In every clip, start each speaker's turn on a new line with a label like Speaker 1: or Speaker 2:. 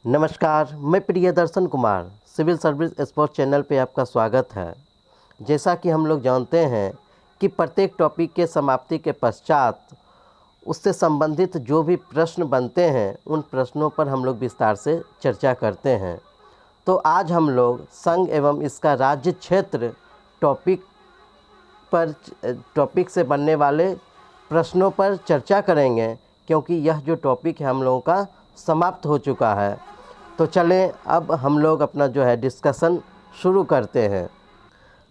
Speaker 1: नमस्कार, मैं Priyadarshan Kumar civil service sports channel पे आपका स्वागत है। जैसा कि हम लोग जानते हैं कि प्रत्येक टॉपिक के समाप्ति के पश्चात उससे संबंधित जो भी प्रश्न बनते हैं उन प्रश्नों पर हम लोग विस्तार से चर्चा करते हैं। तो आज हम लोग संघ एवं इसका राज्य क्षेत्र टॉपिक से बनने वाले प्रश्नों पर चर्चा करेंगे, क्योंकि यह जो टॉपिक है हम लोगों का समाप्त हो चुका है। तो चलें अब हम लोग अपना जो है डिस्कशन शुरू करते हैं।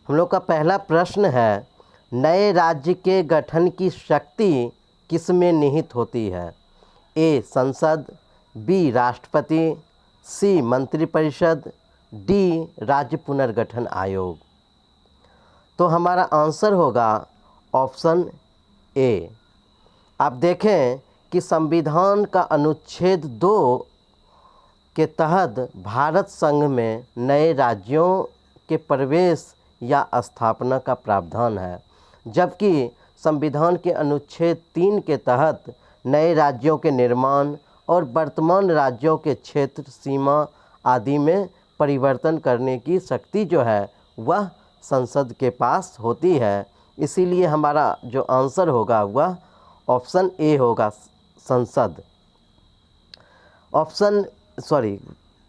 Speaker 1: हम लोग का पहला प्रश्न है, नए राज्य के गठन की शक्ति किसमें निहित होती है? ए संसद, बी राष्ट्रपति, सी मंत्रिपरिषद, डी राज्य पुनर्गठन आयोग। तो हमारा आंसर होगा ऑप्शन ए। आप देखें कि संविधान का अनुच्छेद 2 के तहत भारत संघ में नए राज्यों के प्रवेश या स्थापना का प्रावधान है, जबकि संविधान के अनुच्छेद 3 के तहत नए राज्यों के निर्माण और वर्तमान राज्यों के क्षेत्र, सीमा आदि में परिवर्तन करने की शक्ति जो है वह संसद के पास होती है। इसीलिए हमारा जो आंसर होगा वह ऑप्शन ए होगा, संसद।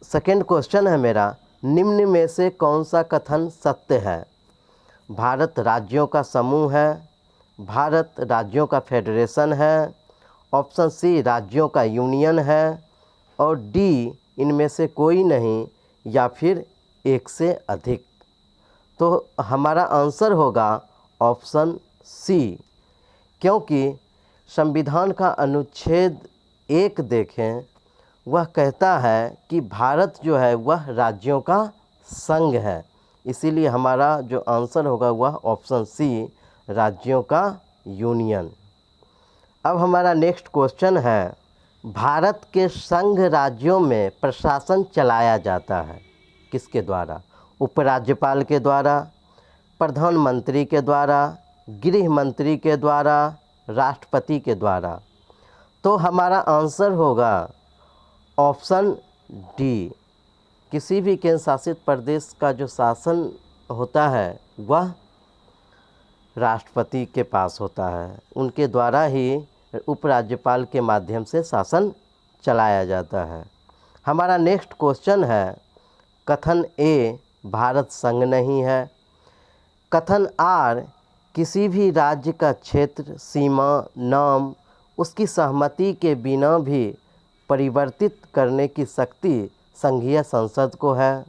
Speaker 1: सेकंड क्वेश्चन है मेरा, निम्न में से कौन सा कथन सत्य है? भारत राज्यों का समूह है, भारत राज्यों का फेडरेशन है, ऑप्शन सी राज्यों का यूनियन है, और डी इनमें से कोई नहीं या फिर एक से अधिक। तो हमारा आंसर होगा ऑप्शन सी, क्योंकि संविधान का अनुच्छेद 1 देखें, वह कहता है कि भारत जो है वह राज्यों का संघ है। इसीलिए हमारा जो आंसर होगा वह ऑप्शन सी, राज्यों का यूनियन। अब हमारा नेक्स्ट क्वेश्चन है, भारत के संघ राज्यों में प्रशासन चलाया जाता है किसके द्वारा? उपराज्यपाल के द्वारा, प्रधानमंत्री के द्वारा, गृह मंत्री के द्वारा, राष्ट्रपति के द्वारा। तो हमारा आंसर होगा ऑप्शन डी, किसी भी केंद्र शासित प्रदेश का जो शासन होता है वह राष्ट्रपति के पास होता है, उनके द्वारा ही उपराज्यपाल के माध्यम से शासन चलाया जाता है। हमारा नेक्स्ट क्वेश्चन है, कथन ए भारत संघ नहीं है, कथन आर किसी भी राज्य का क्षेत्र, सीमा, नाम उसकी सहमति के बिना भी परिवर्तित करने की शक्ति संघीय संसद को है।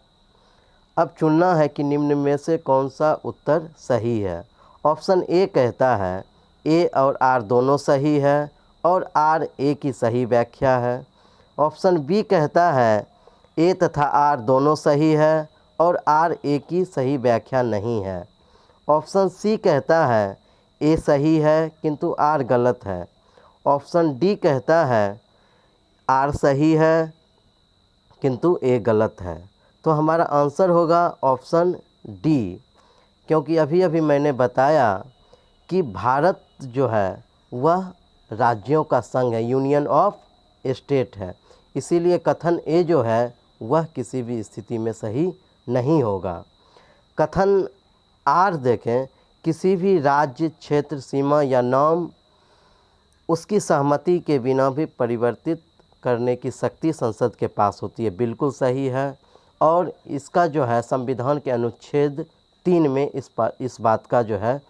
Speaker 1: अब चुनना है कि निम्न में से कौन सा उत्तर सही है। ऑप्शन ए कहता है ए और आर दोनों सही है और आर ए की सही व्याख्या है। ऑप्शन बी कहता है ए तथा आर दोनों सही है और आर ए की सही व्याख्या नहीं है। ऑप्शन सी कहता है ए सही है किंतु आर गलत है। ऑप्शन डी कहता है आर सही है किंतु ए गलत है। तो हमारा आंसर होगा ऑप्शन डी, क्योंकि अभी अभी मैंने बताया कि भारत जो है वह राज्यों का संघ है, यूनियन ऑफ स्टेट है। इसीलिए कथन ए जो है वह किसी भी स्थिति में सही नहीं होगा। कथन आर देखें, किसी भी राज्य, क्षेत्र, सीमा या नाम उसकी सहमति के बिना भी परिवर्तित करने की शक्ति संसद के पास होती है, बिल्कुल सही है। और इसका जो है संविधान के अनुच्छेद 3 में इस बात का जो है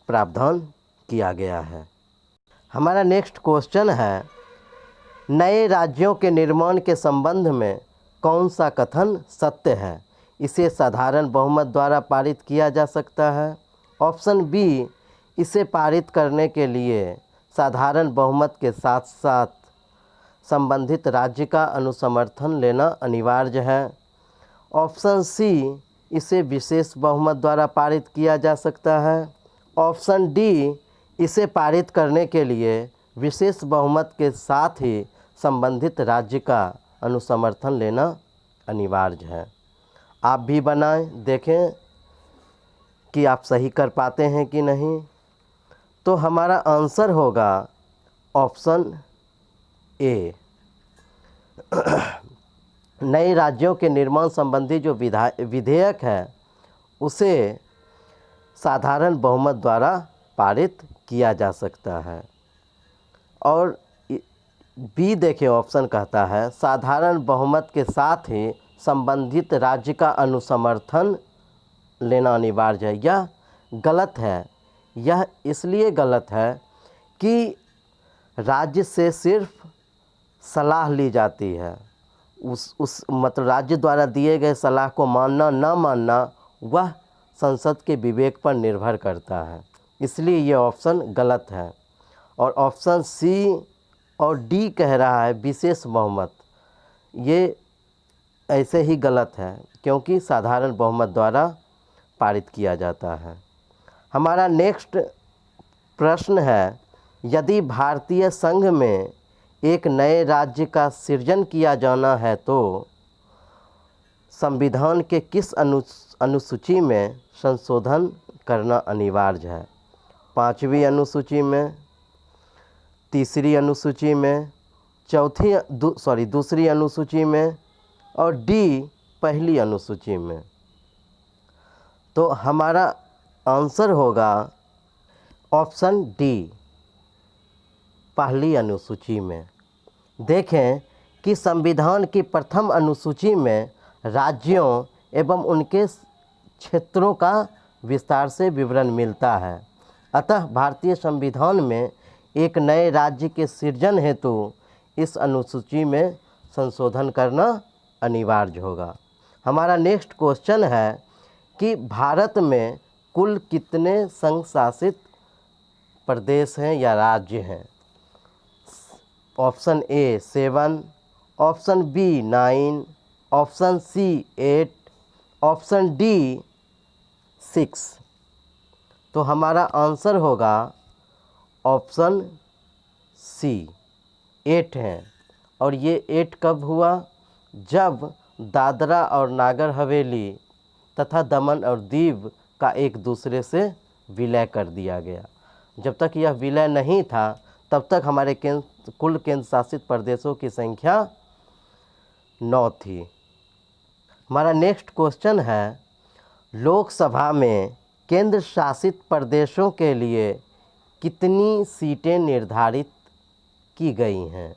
Speaker 1: प्रावधान किया गया है। हमारा नेक्स्ट क्वेश्चन है, नए राज्यों के निर्माण के संबंध में कौन सा कथन सत्य है? इसे साधारण बहुमत द्वारा पारित किया जा सकता है। ऑप्शन बी, इसे पारित करने के लिए साधारण बहुमत के साथ साथ संबंधित राज्य का अनुसमर्थन लेना अनिवार्य है। ऑप्शन सी, इसे विशेष बहुमत द्वारा पारित किया जा सकता है। ऑप्शन डी, इसे पारित करने के लिए विशेष बहुमत के साथ ही संबंधित राज्य का अनुसमर्थन लेना अनिवार्य है। आप भी बनाएं, देखें कि आप सही कर पाते हैं कि नहीं। तो हमारा आंसर होगा ऑप्शन ए। नए राज्यों के निर्माण संबंधी जो विधेयक है उसे साधारण बहुमत द्वारा पारित किया जा सकता है। और बी देखिए ऑप्शन कहता है साधारण बहुमत के साथ ही संबंधित राज्य का अनुसमर्थन लेना अनिवार्य है। यह गलत है। यह इसलिए गलत है कि राज्य से सिर्फ सलाह ली जाती है। उस मतलब राज्य द्वारा दिए गए सलाह को मानना न मानना वह संसद के विवेक पर निर्भर करता है। इसलिए ये ऑप्शन गलत है। और ऑप्शन सी और डी कह रहा है विशेष बहुमत, ये ऐसे ही गलत है क्योंकि साधारण बहुमत द्वारा पारित किया जाता है। हमारा नेक्स्ट प्रश्न है यदि भारतीय संघ में एक नए राज्य का सृजन किया जाना है तो संविधान के किस अनुसूची में संशोधन करना अनिवार्य है? 5वीं अनुसूची में, तीसरी अनुसूची में, दूसरी अनुसूची में और डी पहली अनुसूची में। तो हमारा आंसर होगा ऑप्शन डी पहली अनुसूची में। देखें कि संविधान की प्रथम अनुसूची में राज्यों एवं उनके क्षेत्रों का विस्तार से विवरण मिलता है। अतः भारतीय संविधान में एक नए राज्य के सृजन हेतु इस अनुसूची में संशोधन करना अनिवार्य होगा। हमारा नेक्स्ट क्वेश्चन है कि भारत में कुल कितने संघ शासित प्रदेश हैं या राज्य हैं? Option A 7, option B 9, option C 8, option D 6। तो हमारा आंसर होगा ऑप्शन सी 8 हैं। और ये 8 कब हुआ? जब दादरा और नागर हवेली तथा दमन और दीव का एक दूसरे से विलय कर दिया गया। जब तक यह विलय नहीं था तब तक हमारे कुल केंद्र शासित प्रदेशों की संख्या 9 थी। हमारा नेक्स्ट क्वेश्चन है लोकसभा में केंद्र शासित प्रदेशों के लिए कितनी सीटें निर्धारित की गई हैं?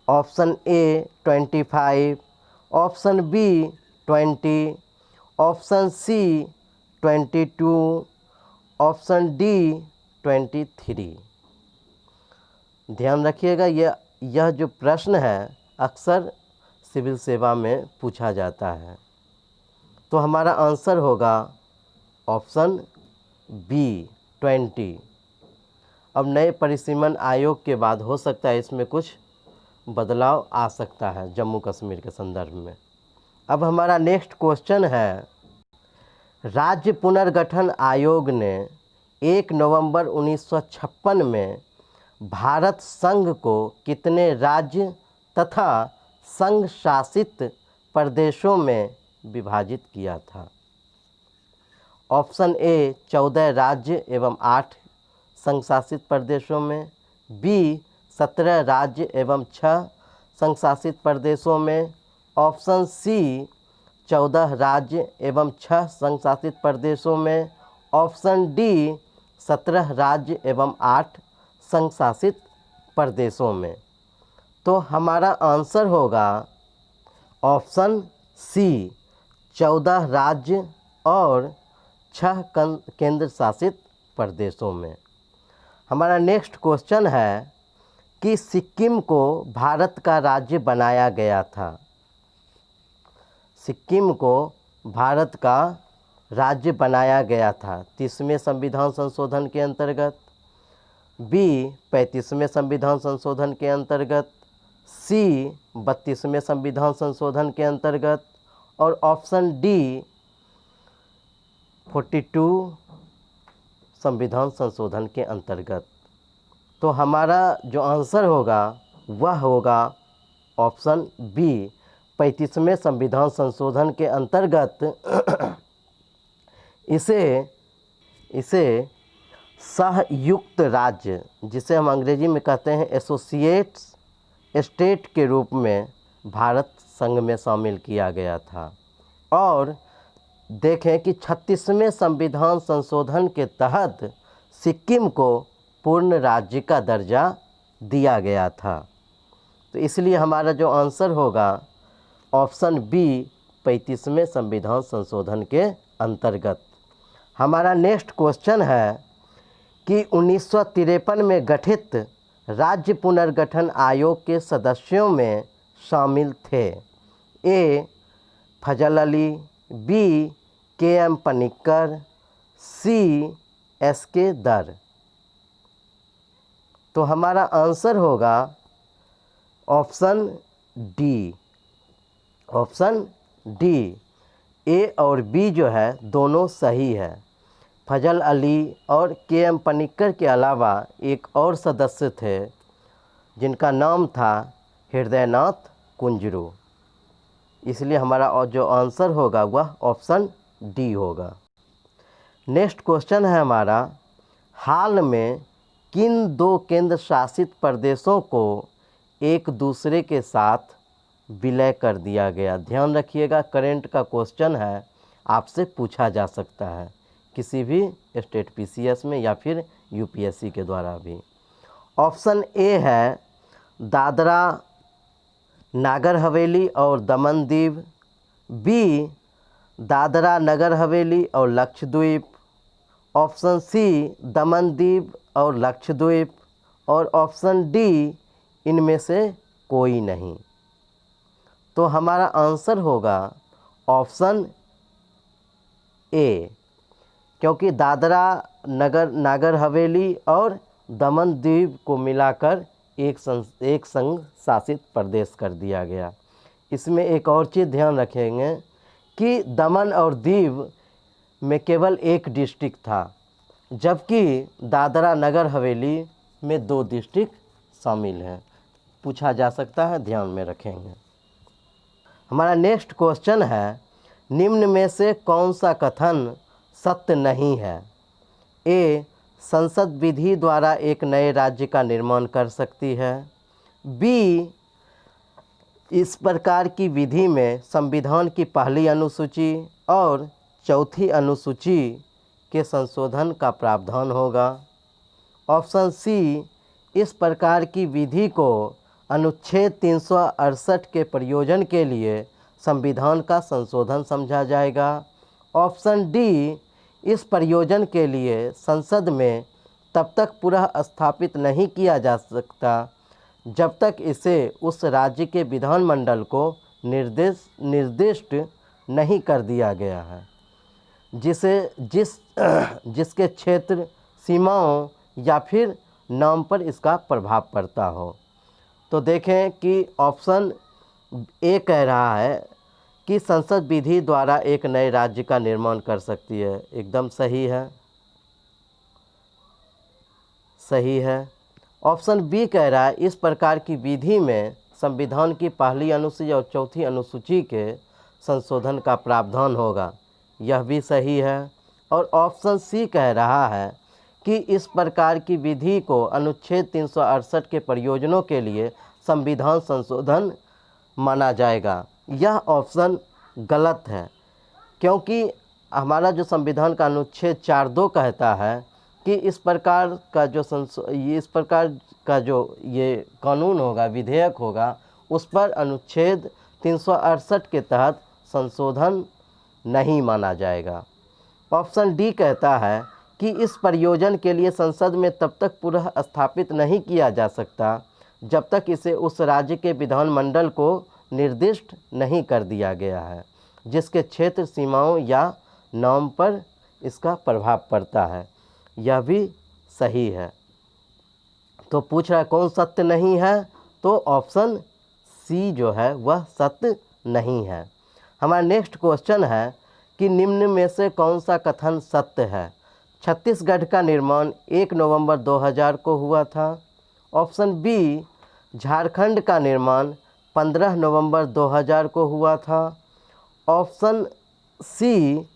Speaker 1: Option A 25, option B 20, option C 22, option D 23। ध्यान रखिएगा यह जो प्रश्न है अक्सर सिविल सेवा में पूछा जाता है। तो हमारा आंसर होगा ऑप्शन बी 20। अब नए परिसीमन आयोग के बाद हो सकता है इसमें कुछ बदलाव आ सकता है जम्मू कश्मीर के संदर्भ में। अब हमारा नेक्स्ट क्वेश्चन है राज्य पुनर्गठन आयोग ने 1 नवंबर 1956 में भारत संघ को कितने राज्य तथा संघ शासित प्रदेशों में विभाजित किया था? ऑप्शन ए 14 राज्य एवं 8 संघ शासित प्रदेशों में, बी 17 राज्य एवं 6 संघ शासित प्रदेशों में, ऑप्शन सी 14 राज्य एवं 6 संघ शासित प्रदेशों में, ऑप्शन डी 17 राज्य एवं 8 संघ शासित प्रदेशों में। तो हमारा आंसर होगा ऑप्शन सी 14 राज्य और 6 केंद्र शासित प्रदेशों में। हमारा नेक्स्ट क्वेश्चन है कि सिक्किम को भारत का राज्य बनाया गया था। सिक्किम को भारत का राज्य बनाया गया था 30वें संविधान संशोधन के अंतर्गत, बी 35वें संविधान संशोधन के अंतर्गत, सी 32वें संविधान संशोधन के अंतर्गत और ऑप्शन डी 42 संविधान संशोधन के अंतर्गत। तो हमारा जो आंसर होगा वह होगा ऑप्शन बी 35वें संविधान संशोधन के अंतर्गत इसे सहयुक्त राज्य, जिसे हम अंग्रेजी में कहते हैं एसोसिएट्स स्टेट के रूप में भारत संघ में शामिल किया गया था। और देखें कि 36वें संविधान संशोधन के तहत सिक्किम को पूर्ण राज्य का दर्जा दिया गया था। तो इसलिए हमारा जो आंसर होगा ऑप्शन बी 35वें संविधान संशोधन के अंतर्गत। हमारा नेक्स्ट क्वेश्चन है कि 1953 में गठित राज्य पुनर्गठन आयोग के सदस्यों में शामिल थे ए फजल अली, बी के.एम. पनिक्कर, सी एस.के. दर। तो हमारा आंसर होगा ऑप्शन डी। ऑप्शन डी, ए और बी जो है दोनों सही है। फजल अली और के.एम. पनिक्कर के अलावा एक और सदस्य थे जिनका नाम था हृदयनाथ कुंजरू। इसलिए हमारा जो आंसर होगा वह ऑप्शन डी होगा। नेक्स्ट क्वेश्चन है हमारा, हाल में किन दो केंद्र शासित प्रदेशों को एक दूसरे के साथ विलय कर दिया गया? ध्यान रखिएगा, करंट का क्वेश्चन है, आपसे पूछा जा सकता है किसी भी स्टेट पीसीएस में या फिर यूपीएससी के द्वारा भी। ऑप्शन ए है दादरा नागर हवेली और दमन दीव, बी दादरा नगर हवेली और लक्षद्वीप, ऑप्शन सी दमन दीव और लक्षद्वीप, और ऑप्शन डी इनमें से कोई नहीं। तो हमारा आंसर होगा ऑप्शन ए, क्योंकि दादरा नागर हवेली और दमन दीव को मिलाकर एक संघ शासित प्रदेश कर दिया गया। इसमें एक और चीज़ ध्यान रखेंगे कि दमन और दीव में केवल एक डिस्ट्रिक्ट था, जबकि दादरा नगर हवेली में 2 डिस्ट्रिक्ट शामिल हैं। पूछा जा सकता है, ध्यान में रखेंगे। हमारा नेक्स्ट क्वेश्चन है, निम्न में से कौन सा कथन सत्य नहीं है? ए संसद विधि द्वारा एक नए राज्य का निर्माण कर सकती है, बी इस प्रकार की विधि में संविधान की पहली अनुसूची और चौथी अनुसूची के संशोधन का प्रावधान होगा, ऑप्शन सी इस प्रकार की विधि को अनुच्छेद 368 के प्रयोजन के लिए संविधान का संशोधन समझा जाएगा, ऑप्शन डी इस प्रयोजन के लिए संसद में तब तक पुनः स्थापित नहीं किया जा सकता जब तक इसे उस राज्य के विधानमंडल को निर्दिष्ट नहीं कर दिया गया है, जिसके क्षेत्र सीमाओं या फिर नाम पर इसका प्रभाव पड़ता हो। तो देखें कि ऑप्शन ए कह रहा है कि संसद विधि द्वारा एक नए राज्य का निर्माण कर सकती है, एकदम सही है, सही है। ऑप्शन बी कह रहा है इस प्रकार की विधि में संविधान की पहली अनुसूची और चौथी अनुसूची के संशोधन का प्रावधान होगा, यह भी सही है। और ऑप्शन सी कह रहा है कि इस प्रकार की विधि को अनुच्छेद 368 के प्रयोजनों के लिए संविधान संशोधन माना जाएगा, यह ऑप्शन गलत है, क्योंकि हमारा जो संविधान का अनुच्छेद 4(2) कहता है कि इस प्रकार का जो ये कानून होगा, विधेयक होगा, उस पर अनुच्छेद 368 के तहत संशोधन नहीं माना जाएगा। ऑप्शन डी कहता है कि इस प्रयोजन के लिए संसद में तब तक पुनः स्थापित नहीं किया जा सकता जब तक इसे उस राज्य के विधानमंडल को निर्दिष्ट नहीं कर दिया गया है, जिसके क्षेत्र सीमाओं या नाम पर इसका प्रभाव पड़ता है, यह भी सही है। तो पूछ रहा है कौन सत्य नहीं है, तो ऑप्शन सी जो है वह सत्य नहीं है। हमारा नेक्स्ट क्वेश्चन है कि निम्न में से कौन सा कथन सत्य है? छत्तीसगढ़ का निर्माण 1 नवंबर 2000 को हुआ था, ऑप्शन बी झारखंड का निर्माण 15 नवंबर 2000 को हुआ था, ऑप्शन सी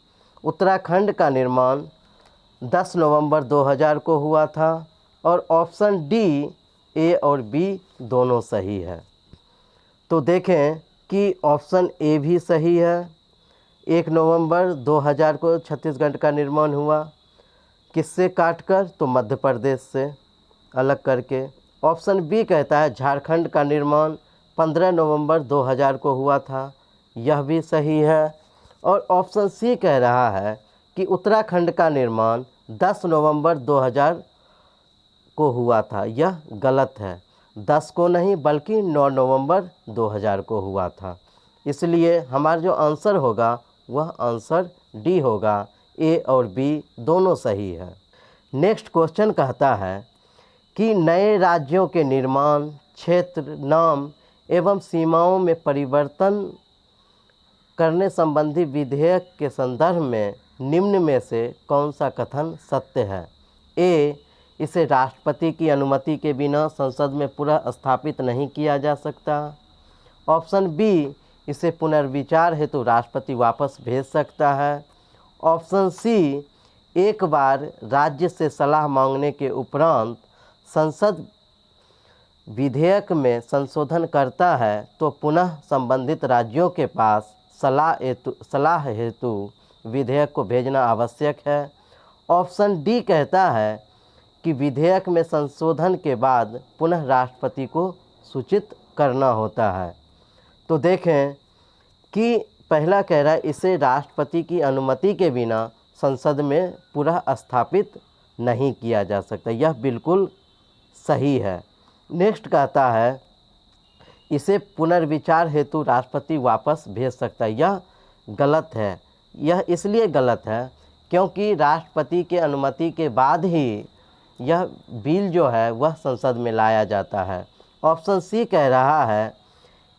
Speaker 1: उत्तराखंड का निर्माण 10 नवंबर 2000 को हुआ था, और ऑप्शन डी ए और बी दोनों सही है। तो देखें कि ऑप्शन ए भी सही है। 1 नवंबर 2000 को छत्तीसगढ़ का निर्माण हुआ। किससे काटकर? तो मध्य प्रदेश से अलग करके। ऑप्शन बी कहता है झारखंड का निर्माण 15 नवंबर 2000 को हुआ था। यह भी सही है। और ऑप्शन सी कह रहा है कि उत्तराखंड का निर्माण 10 नवंबर 2000 को हुआ था। यह गलत है। 10 को नहीं बल्कि 9 नवंबर 2000 को हुआ था। इसलिए हमारा जो आंसर होगा वह आंसर डी होगा। ए और बी दोनों सही है। नेक्स्ट क्वेश्चन कहता है कि नए राज्यों के निर्माण, क्षेत्र, नाम एवं सीमाओं में परिवर्तन करने संबंधी विधेयक के संदर्भ में निम्न में से कौन सा कथन सत्य है? ए, इसे राष्ट्रपति की अनुमति के बिना संसद में पुनः स्थापित नहीं किया जा सकता। ऑप्शन बी, इसे पुनर्विचार हेतु राष्ट्रपति वापस भेज सकता है। ऑप्शन सी, एक बार राज्य से सलाह मांगने के उपरांत संसद विधेयक में संशोधन करता है तो पुनः संबंधित राज्यों के पास सलाह हेतु विधेयक को भेजना आवश्यक है। ऑप्शन डी कहता है कि विधेयक में संशोधन के बाद पुनः राष्ट्रपति को सूचित करना होता है। तो देखें कि पहला कह रहा है इसे राष्ट्रपति की अनुमति के बिना संसद में पुनः स्थापित नहीं किया जा सकता। यह बिल्कुल सही है। नेक्स्ट कहता है इसे पुनर्विचार हेतु राष्ट्रपति वापस भेज सकता है। यह गलत है। यह इसलिए गलत है क्योंकि राष्ट्रपति के अनुमति के बाद ही यह बिल जो है वह संसद में लाया जाता है। ऑप्शन सी कह रहा है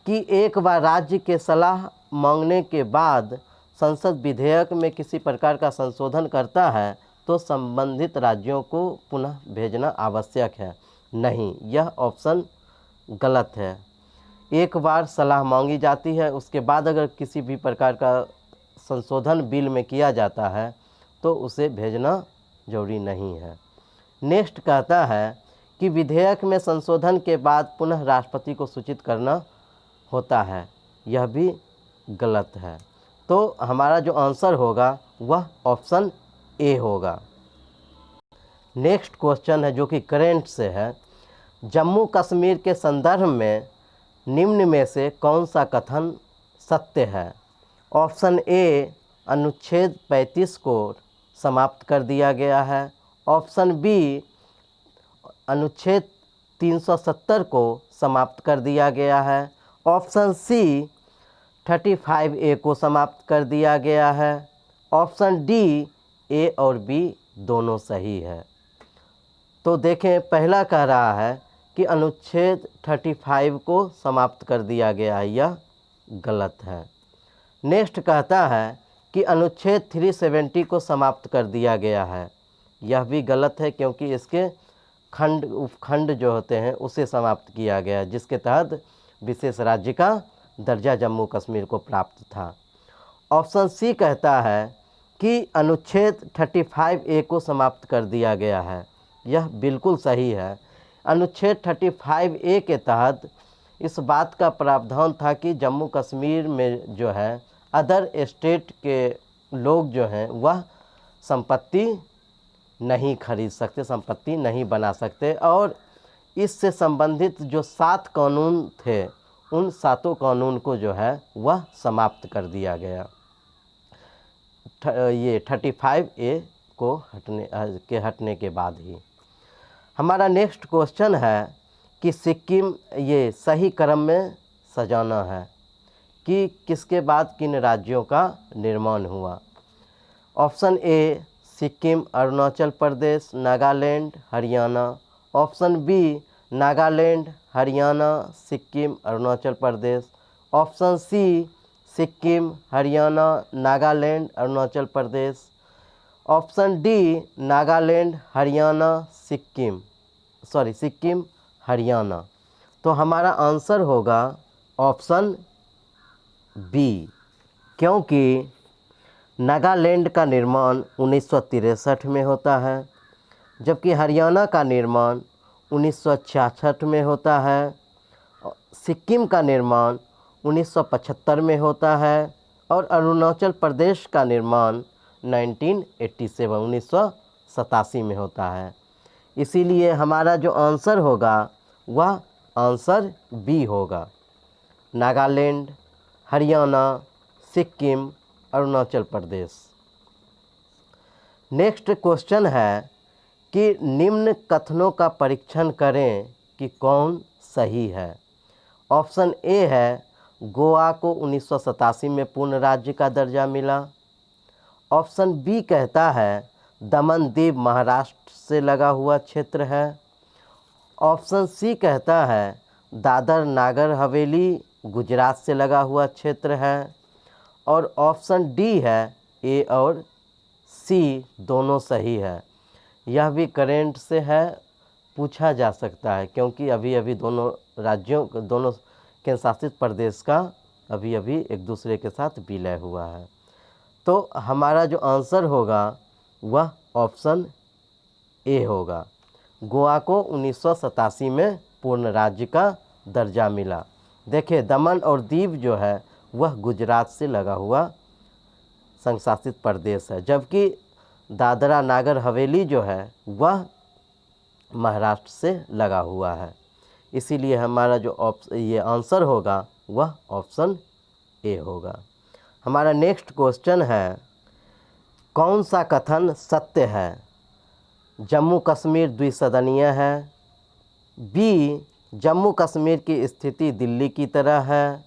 Speaker 1: कि एक बार राज्य के सलाह मांगने के बाद संसद विधेयक में किसी प्रकार का संशोधन करता है तो संबंधित राज्यों को पुनः भेजना आवश्यक है। नहीं, यह ऑप्शन गलत है। एक बार सलाह मांगी जाती है, उसके बाद अगर किसी भी प्रकार का संशोधन बिल में किया जाता है तो उसे भेजना जरूरी नहीं है। नेक्स्ट कहता है कि विधेयक में संशोधन के बाद पुनः राष्ट्रपति को सूचित करना होता है। यह भी गलत है। तो हमारा जो आंसर होगा वह ऑप्शन ए होगा। नेक्स्ट क्वेश्चन है जो कि करेंट से है। जम्मू कश्मीर के संदर्भ में निम्न में से कौन सा कथन सत्य है? ऑप्शन ए, अनुच्छेद 35 को समाप्त कर दिया गया है। ऑप्शन बी, अनुच्छेद 370 को समाप्त कर दिया गया है। ऑप्शन सी, 35A को समाप्त कर दिया गया है। ऑप्शन डी, ए और बी दोनों सही है। तो देखें पहला कह रहा है कि अनुच्छेद 35 को समाप्त कर दिया गया है। यह गलत है। नेक्स्ट कहता है कि अनुच्छेद 370 को समाप्त कर दिया गया है। यह भी गलत है क्योंकि इसके खंड उपखंड जो होते हैं उसे समाप्त किया गया जिसके तहत विशेष राज्य का दर्जा जम्मू कश्मीर को प्राप्त था। ऑप्शन सी कहता है कि अनुच्छेद 35A को समाप्त कर दिया गया है। यह बिल्कुल सही है। अनुच्छेद 35A के तहत इस बात का प्रावधान था कि जम्मू कश्मीर में जो है अदर स्टेट के लोग जो हैं वह संपत्ति नहीं खरीद सकते, संपत्ति नहीं बना सकते और इससे संबंधित जो 7 कानून थे उन 7 कानून को जो है वह समाप्त कर दिया गया। ये 35A को हटने के बाद ही। हमारा नेक्स्ट क्वेश्चन है कि सिक्किम, ये सही क्रम में सजाना है कि किसके बाद किन राज्यों का निर्माण हुआ। Option A, Sikkim, Arunachal Pradesh, Nagaland, Haryana. Option B, Nagaland, Haryana, Sikkim, Arunachal Pradesh. Option C, Sikkim, Haryana, Nagaland, Arunachal Pradesh. Option D, Nagaland, Haryana, Sikkim, Haryana. तो हमारा आंसर होगा ऑप्शन बी, क्योंकि नागालैंड का निर्माण 1963 में होता है जबकि हरियाणा का निर्माण 1966 में होता है। सिक्किम का निर्माण 1975 में होता है और अरुणाचल प्रदेश का निर्माण 1987 में होता है। इसीलिए हमारा जो आंसर होगा वह आंसर बी होगा। नागालैंड, हरियाणा, सिक्किम, अरुणाचल प्रदेश। नेक्स्ट क्वेश्चन है कि निम्न कथनों का परीक्षण करें कि कौन सही है। ऑप्शन ए है गोवा को 1987 में पूर्ण राज्य का दर्जा मिला। ऑप्शन बी कहता है दमन दीव महाराष्ट्र से लगा हुआ क्षेत्र है। ऑप्शन सी कहता है दादर नागर हवेली गुजरात से लगा हुआ क्षेत्र है। और ऑप्शन डी है ए और सी दोनों सही है। यह भी करेंट से है, पूछा जा सकता है, क्योंकि अभी अभी दोनों राज्यों दोनों केंद्र शासित प्रदेश का अभी अभी एक दूसरे के साथ विलय हुआ है। तो हमारा जो आंसर होगा वह ऑप्शन ए होगा। गोवा को 1987 में पूर्ण राज्य का दर्जा मिला। देखिए दमन और दीव जो है वह गुजरात से लगा हुआ संघ शासित प्रदेश है, जबकि दादरा नागर हवेली जो है वह महाराष्ट्र से लगा हुआ है। इसीलिए हमारा जो ये आंसर होगा वह ऑप्शन ए होगा। हमारा नेक्स्ट क्वेश्चन है कौन सा कथन सत्य है। जम्मू कश्मीर द्विसदनीय है। बी जम्मू कश्मीर की स्थिति दिल्ली की तरह है।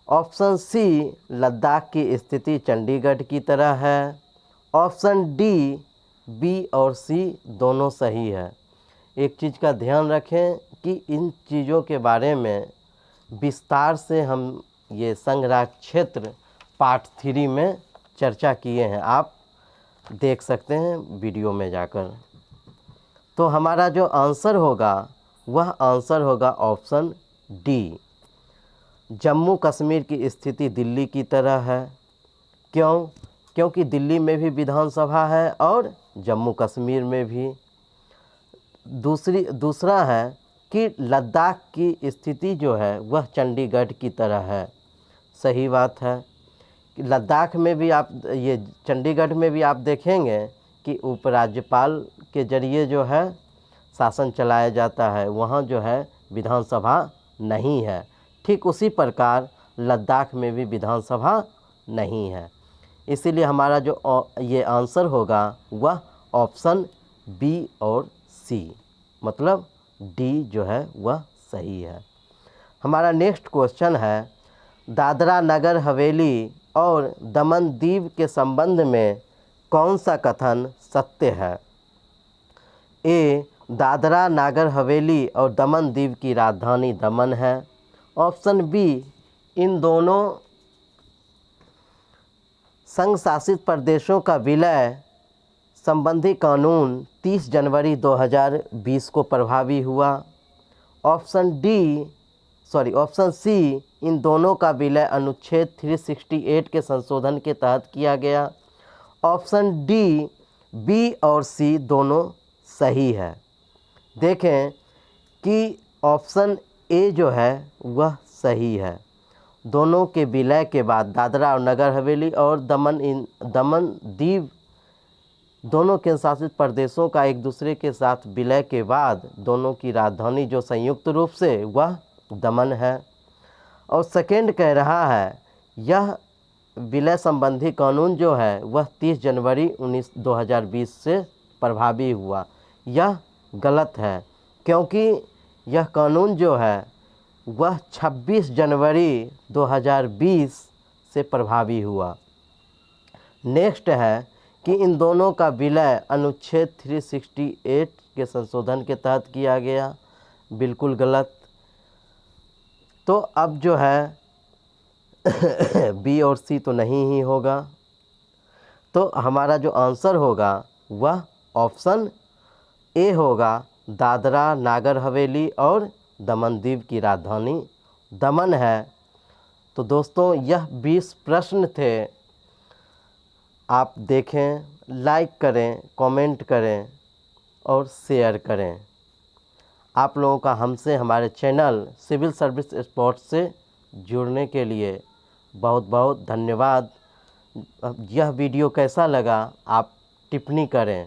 Speaker 1: ऑप्शन सी लद्दाख की स्थिति चंडीगढ़ की तरह है। ऑप्शन डी बी और सी दोनों सही है। एक चीज़ का ध्यान रखें कि इन चीज़ों के बारे में विस्तार से हम ये संघराज्य क्षेत्र पार्ट 3 में चर्चा किए हैं, आप देख सकते हैं वीडियो में जाकर। तो हमारा जो आंसर होगा वह आंसर होगा ऑप्शन डी। जम्मू कश्मीर की स्थिति दिल्ली की तरह है। क्यों? क्योंकि दिल्ली में भी विधानसभा है और जम्मू कश्मीर में भी। दूसरा है कि लद्दाख की स्थिति जो है वह चंडीगढ़ की तरह है। सही बात है कि लद्दाख में भी आप ये चंडीगढ़ में भी आप देखेंगे कि उपराज्यपाल के जरिए जो है शासन चलाया जाता है, वहाँ जो है विधानसभा नहीं है। ठीक उसी प्रकार लद्दाख में भी विधानसभा नहीं है। इसीलिए हमारा जो ये आंसर होगा वह ऑप्शन बी और सी, मतलब डी जो है वह सही है। हमारा नेक्स्ट क्वेश्चन है दादरा नगर हवेली और दमन दीव के संबंध में कौन सा कथन सत्य है। ए दादरा नागर हवेली और दमन दीव की राजधानी दमन है। ऑप्शन बी इन दोनों संघ शासित प्रदेशों का विलय संबंधी कानून 30 जनवरी 2020 को प्रभावी हुआ। ऑप्शन सी इन दोनों का विलय अनुच्छेद 368 के संशोधन के तहत किया गया। ऑप्शन डी बी और सी दोनों सही है। देखें कि ऑप्शन ए जो है वह सही है। दोनों के विलय के बाद दादरा और नगर हवेली और दमन दीव दोनों केंद्र शासित प्रदेशों का एक दूसरे के साथ विलय के बाद दोनों की राजधानी जो संयुक्त रूप से वह दमन है। और सेकेंड कह रहा है यह विलय संबंधी कानून जो है वह 30 जनवरी 2020 से प्रभावी हुआ। यह गलत है, क्योंकि यह कानून जो है वह 26 जनवरी 2020 से प्रभावी हुआ। नेक्स्ट है कि इन दोनों का विलय अनुच्छेद 368 के संशोधन के तहत किया गया। बिल्कुल गलत। तो अब जो है बी और सी तो नहीं ही होगा। तो हमारा जो आंसर होगा वह ऑप्शन ए होगा। दादरा नागर हवेली और दमन दीव की राजधानी दमन है। तो दोस्तों यह 20 प्रश्न थे। आप देखें, लाइक करें, कमेंट करें और शेयर करें। आप लोगों का हमसे हमारे चैनल सिविल सर्विस स्पोर्ट्स से जुड़ने के लिए बहुत बहुत धन्यवाद। यह वीडियो कैसा लगा आप टिप्पणी करें,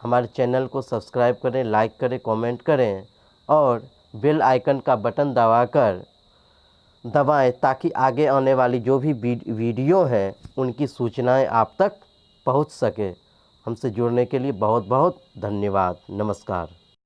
Speaker 1: हमारे चैनल को सब्सक्राइब करें, लाइक करें, कमेंट करें और बेल आइकन का बटन दबाएं ताकि आगे आने वाली जो भी वीडियो हैं उनकी सूचनाएं आप तक पहुंच सके। हमसे जुड़ने के लिए बहुत बहुत धन्यवाद। नमस्कार।